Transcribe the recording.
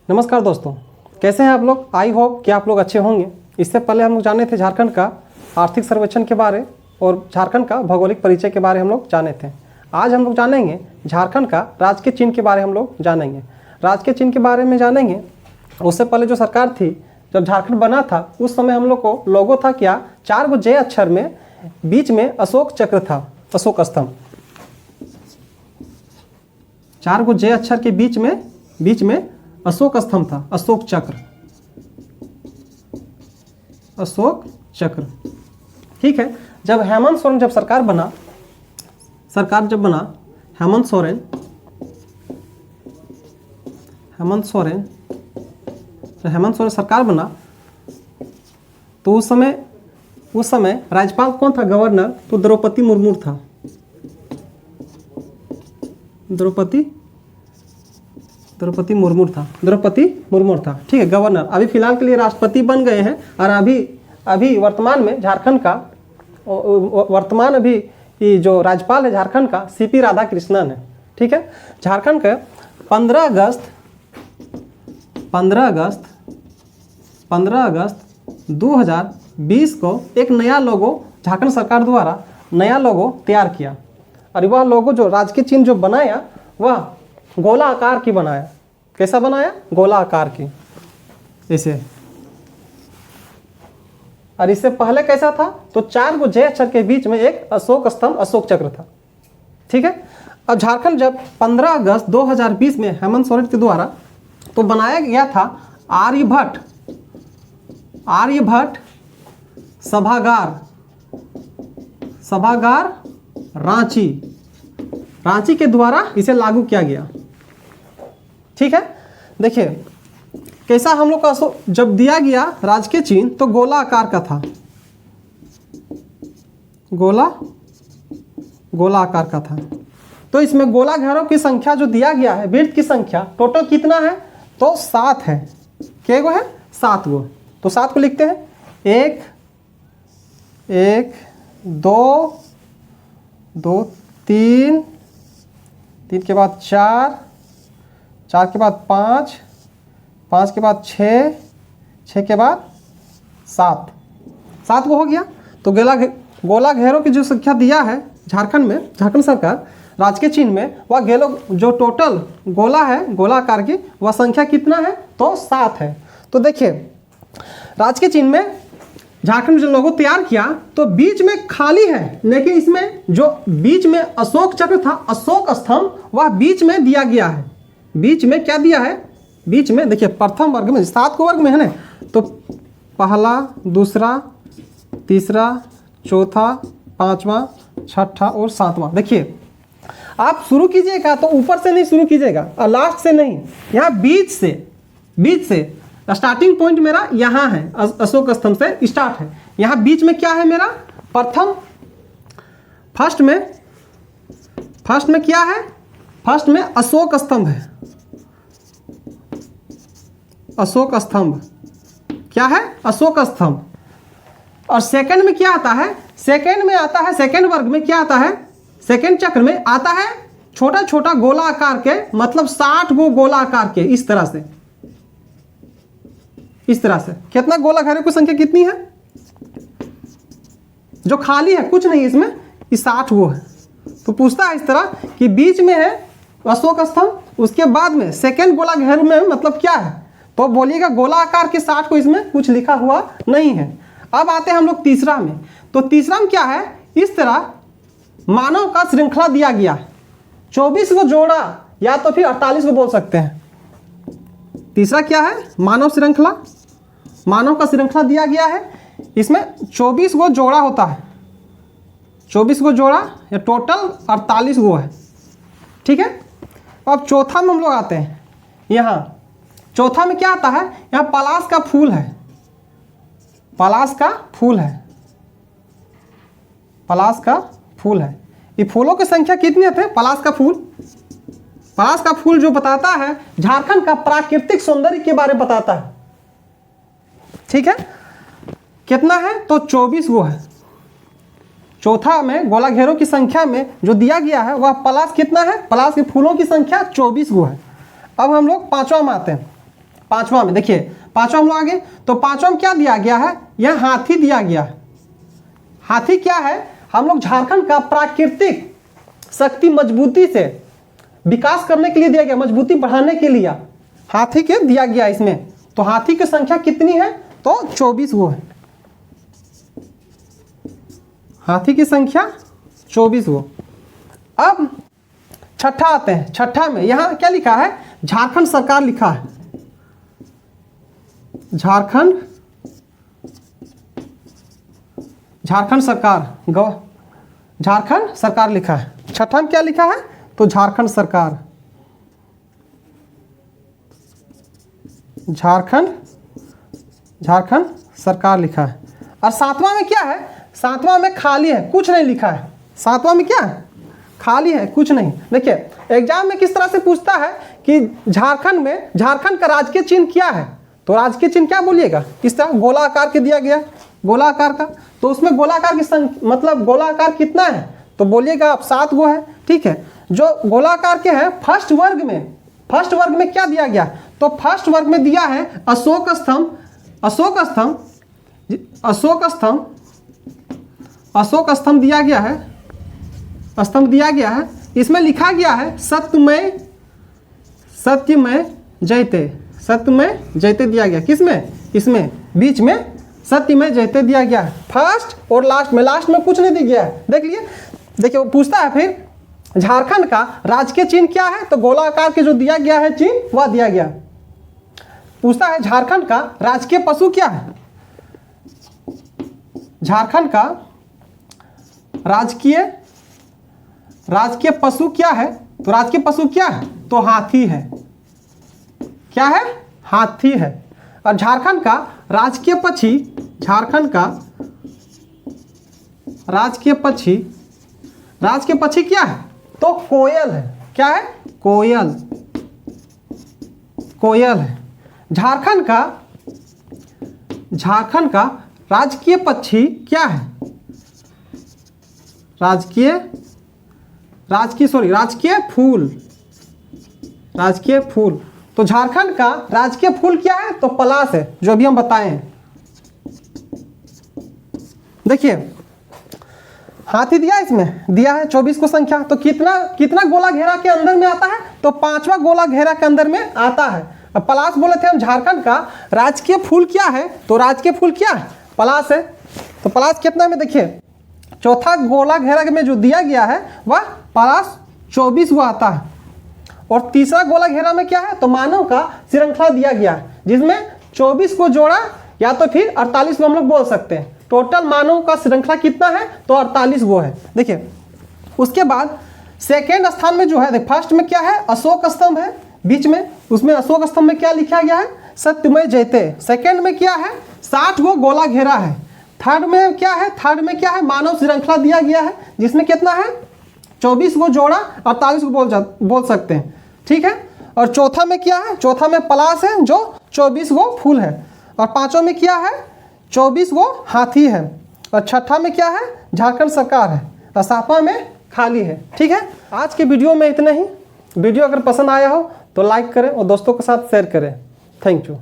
नमस्कार दोस्तों, कैसे हैं आप लोग। आई होप कि आप लोग अच्छे होंगे। इससे पहले हम लोग जाने थे झारखंड का आर्थिक सर्वेक्षण के बारे और झारखंड का भौगोलिक परिचय के बारे हम लोग जाने थे। आज हम लोग जानेंगे झारखंड का राजकीय चिन्ह के बारे हम लोग जानेंगे। राजकीय चिन्ह के बारे में जानेंगे। उससे पहले जो सरकार थी, जब झारखंड बना था उस समय हम लोग को लोगो था क्या, 4 गो जय अक्षर में बीच में अशोक चक्र था, अशोक स्तंभ। 4 गो जय अक्षर के बीच में अशोक स्तंभ था, अशोक चक्र, अशोक चक्र। ठीक है। जब हेमंत सोरेन जब सरकार बना, हेमंत सोरेन सरकार बना तो उस समय राज्यपाल कौन था, गवर्नर, तो द्रौपदी मुर्मू था। द्रौपदी मुर्मू था। ठीक है, गवर्नर। अभी फिलहाल के लिए राष्ट्रपति बन गए हैं। और अभी वर्तमान में झारखंड का अभी जो राज्यपाल है झारखंड का, सीपी राधाकृष्णन है। ठीक है। झारखंड का 15 अगस्त 2020 को एक नया लोगो झारखंड सरकार द्वारा नया लोगो तैयार किया। और वह लोगो जो राजकीय चिन्ह जो बनाया वह गोला आकार की बनाया। कैसा बनाया? गोला आकार की, ऐसे। और इससे पहले कैसा था? तो 4 गो जय अक्षर के बीच में एक अशोक स्तंभ, अशोक चक्र था। ठीक है। अब झारखंड जब 15 अगस्त 2020 में हेमंत सोरेन के द्वारा तो बनाया गया था आर्यभट्ट सभागार रांची के द्वारा इसे लागू किया गया। ठीक है। देखिए कैसा हम लोग का जब दिया गया राजकीय चिन्ह तो गोला आकार का था, गोला आकार का था। तो इसमें गोला घेरों की संख्या जो दिया गया है, वृत्त की संख्या टोटल कितना है? तो 7 है। क्या गो है? 7 गो। तो 7 को लिखते हैं। 1 2 3 के बाद 4 के बाद 5 के बाद 6 के बाद 7 गो हो गया। तो गोला घेरों की जो संख्या दिया है झारखंड में, झारखंड सरकार राजकीय चिन्ह में, वह घेरों जो टोटल गोला है, गोला आकार की, वह संख्या कितना है? तो 7 है। तो देखिए राजकीय चिन्ह में झारखंड जो लोगो तैयार किया तो बीच में खाली है, लेकिन इसमें जो बीच में अशोक चक्र था, अशोक स्तंभ, वह बीच में दिया गया है। बीच में क्या दिया है? बीच में देखिए प्रथम वर्ग में 7 को वर्ग में है ना, तो पहला, दूसरा, तीसरा, चौथा, पांचवा, छठा और 7वां। देखिए आप शुरू कीजिएगा तो ऊपर से नहीं शुरू कीजिएगा और लास्ट से नहीं, यहाँ बीच से स्टार्टिंग पॉइंट मेरा यहाँ है, अशोक स्तंभ से स्टार्ट है। यहाँ बीच में क्या है मेरा? फर्स्ट में क्या है? फर्स्ट में अशोक स्तंभ है। अशोक स्तंभ क्या है? अशोक स्तंभ। और सेकंड में क्या आता है? सेकंड वर्ग में क्या आता है? सेकंड चक्र में आता है छोटा छोटा गोला आकार के, मतलब 60 गो गोला आकार के। इस तरह से कितना गोला घेरों की संख्या कितनी है? जो खाली है कुछ नहीं इसमें, इस 60 गो है। तो पूछता है इस तरह कि बीच में है अशोक स्तंभ, उसके बाद में सेकंड गोला घेर में मतलब क्या है? तो बोलिएगा गोला आकार के 60 को, इसमें कुछ लिखा हुआ नहीं है। अब आते हैं हम लोग तीसरा में। तो तीसरा में क्या है? इस तरह मानव का श्रृंखला दिया गया है, 24 को जोड़ा या तो फिर 48 को बोल सकते हैं। तीसरा क्या है? मानव का श्रृंखला दिया गया है। इसमें 24 गो जोड़ा होता है, 24 गो जोड़ा या टोटल 48 गो है। ठीक है। अब चौथा में हम लोग आते हैं। यहाँ चौथा में क्या आता है? यहाँ पलाश का फूल है। ये फूलों की संख्या कितनी है? पलाश का फूल जो बताता है झारखंड का प्राकृतिक सौंदर्य के बारे में बताता है। ठीक है। कितना है? तो 24 गो है। चौथा में गोला घेरों की संख्या में जो दिया गया है वह पलाश कितना है? पलाश के फूलों की संख्या 24 गो है। अब हम लोग पांचवा में आते हैं। पांचवा में देखिए, पांचवा हम लोग आगे, तो पांचवा में क्या दिया गया है, यह हाथी दिया गया है। हाथी क्या है, हम लोग झारखंड का प्राकृतिक शक्ति मजबूती से विकास करने के लिए दिया गया, मजबूती बढ़ाने के लिए हाथी के दिया गया इसमें। तो हाथी की संख्या कितनी है, तो 24 वो है, हाथी की संख्या 24 वो। अब छठा आते हैं, छठा में यहां क्या लिखा है, झारखंड सरकार लिखा है, झारखंड सरकार, झारखंड सरकार लिखा है। छठा में क्या लिखा है, तो झारखंड सरकार, झारखंड सरकार लिखा है। और सातवां में क्या है, सातवां में खाली है, कुछ नहीं लिखा है। सातवां में क्या है, खाली है, कुछ नहीं। देखिए एग्जाम में किस तरह से पूछता है कि झारखंड में, झारखंड का राजकीय चिन्ह क्या है, तो राजकीय चिन्ह क्या बोलिएगा, किस तरह, गोलाकार के दिया गया, गोलाकार का, तो उसमें गोलाकार की मतलब गोलाकार कितना है, तो बोलिएगा आप 7 गो है। ठीक है, जो गोलाकार के हैं फर्स्ट वर्ग में क्या दिया गया, तो फर्स्ट वर्ग में दिया है अशोक स्तंभ, अशोक स्तंभ दिया गया है, स्तंभ दिया गया है। इसमें लिखा गया है सत्यमेव जयते दिया गया, किसमें, इसमें बीच में सत्यमेव जयते दिया गया है, फर्स्ट और लास्ट में कुछ नहीं दिया गया है। देख लिए, देखिए वो पूछता है फिर झारखंड का राजकीय चिन्ह क्या है, तो गोलाकार के जो दिया गया है चिन्ह वह दिया गया। पूछता है झारखंड का राजकीय पशु क्या है, झारखंड का राजकीय पशु क्या है, तो राजकीय पशु क्या है, तो हाथी है, क्या है, हाथी है। और झारखंड का राजकीय पक्षी, झारखंड का राजकीय पक्षी क्या है, तो कोयल है, क्या है, कोयल है। झारखंड का राजकीय पक्षी क्या है, राजकीय फूल। तो झारखंड का राजकीय फूल क्या है, तो पलाश है, जो अभी हम बताए हैं। देखिए हाथी दिया, इसमें दिया है 24 को संख्या, तो कितना गोला घेरा के अंदर में आता है, तो 5वां गोला घेरा के अंदर में आता है। अब पलाश बोले थे हम, झारखंड का राजकीय फूल क्या है, तो राजकीय फूल क्या है, पलाश है। तो पलाश कितना में, देखिए चौथा गोला घेरा में जो दिया गया है वह पलाश 24 को आता है। और तीसरा गोला घेरा में क्या है, तो मानव का श्रृंखला दिया गया है, जिसमें 24 को जोड़ा या तो फिर 48 को हम लोग बोल सकते हैं। टोटल मानव का श्रृंखला कितना है, तो 48 वो है। देखिए उसके बाद सेकेंड स्थान में जो है, फर्स्ट में क्या है, अशोक स्तंभ है बीच में, उसमें अशोक स्तंभ में क्या लिखा गया है, सत्यमेव जयते। सेकेंड में क्या है, 60 गो गोला घेरा है। थर्ड में क्या है, मानव श्रृंखला दिया गया है, जिसमें कितना है, 24 को जोड़ा 48 को बोल सकते हैं। ठीक है, और चौथा में क्या है, चौथा में पलाश है जो 24 गो फूल है। और पांचों में क्या है, 24 गो हाथी है। और छठा में क्या है, झारखंड सरकार है। और सातवां में खाली है। ठीक है, आज के वीडियो में इतना ही। वीडियो अगर पसंद आया हो तो लाइक करें और दोस्तों के साथ शेयर करें। Thank you.